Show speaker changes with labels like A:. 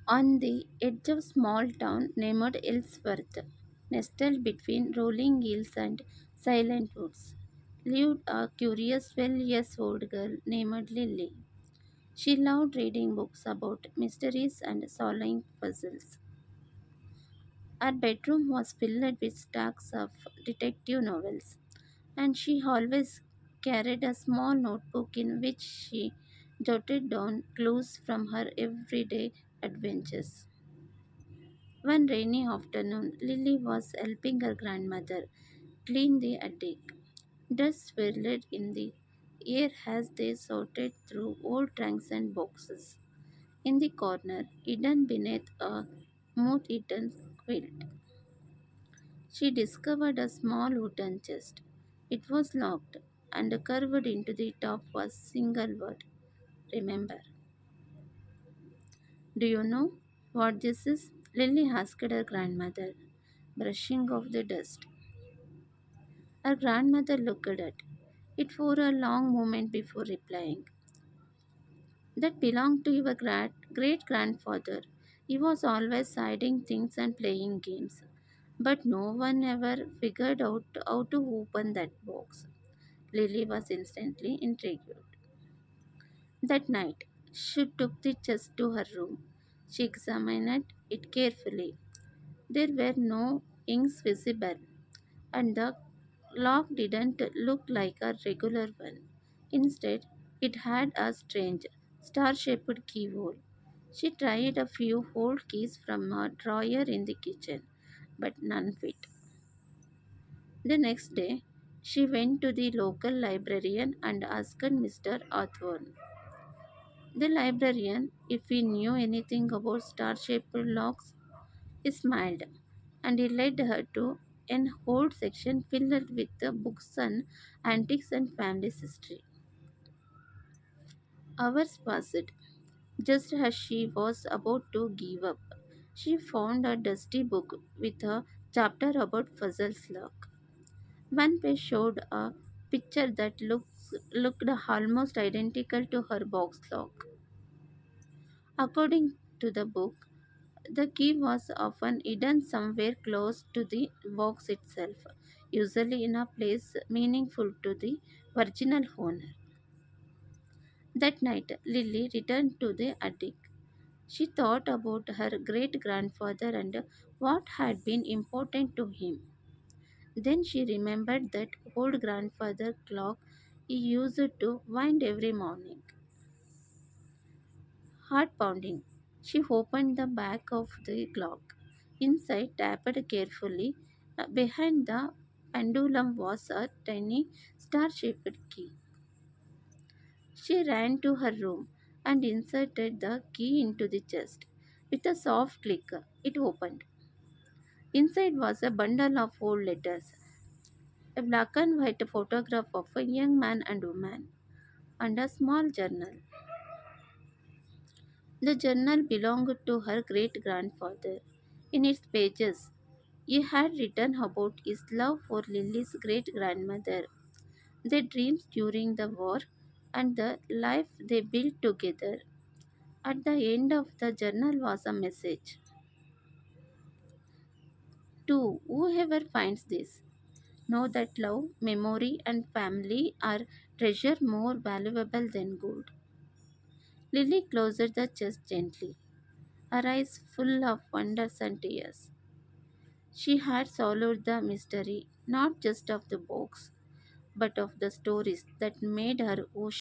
A: On the edge of a small town named Ellsworth, nestled between rolling hills and silent woods, lived a curious 12 years old girl named Lily. She loved reading books about mysteries and solving puzzles. Her bedroom was filled with stacks of detective novels, and she always carried a small notebook in which she jotted down clues from her everyday adventures. One rainy afternoon, Lily was helping her grandmother clean the attic. Dust swirled in the air as they sorted through old trunks and boxes. In the corner, hidden beneath a moth eaten quilt, she discovered a small wooden chest. It was locked, and carved into the top was a single word: remember. Do you know what this is? Lily asked her grandmother, brushing off the dust. Her grandmother looked at it for a long moment before replying. That belonged to your great grandfather. He was always hiding things and playing games. But no one ever figured out how to open that box. Lily was instantly intrigued. That night, she took the chest to her room. She examined it carefully. There were no inks visible, and the lock didn't look like a regular one. Instead, it had a strange, star shaped keyhole. She tried a few old keys from a drawer in the kitchen, but none fit. The next day, she went to the local librarian and asked Mr. Hawthorne, the librarian, if he knew anything about star shaped locks. He smiled, and he led her to an old section filled with the books on antiques and family history. Hours passed. Just as she was about to give up, she found a dusty book with a chapter about Fuzzle's luck. One page showed a picture that looked almost identical to her box lock. According to the book, the key was often hidden somewhere close to the box itself, usually in a place meaningful to the original owner. That night, Lily returned to the attic. She thought about her great grandfather and what had been important to him. Then she remembered that old grandfather clock he used to wind every morning. Heart pounding. She opened the back of the clock. Inside, tapped carefully. Behind the pendulum was a tiny star shaped key. She ran to her room and inserted the key into the chest. With a soft click, it opened. Inside was a bundle of old letters, a black and white photograph of a young man and woman, and a small journal. The journal belonged to her great grandfather. In its pages, he had written about his love for Lily's great grandmother, their dreams during the war, and the life they built together. At the end of the journal was a message: to whoever finds this, know that love, memory, and family are treasure more valuable than gold. Lily closed the chest gently, her eyes full of wonders and tears. She had solved the mystery not just of the box, but of the stories that made her who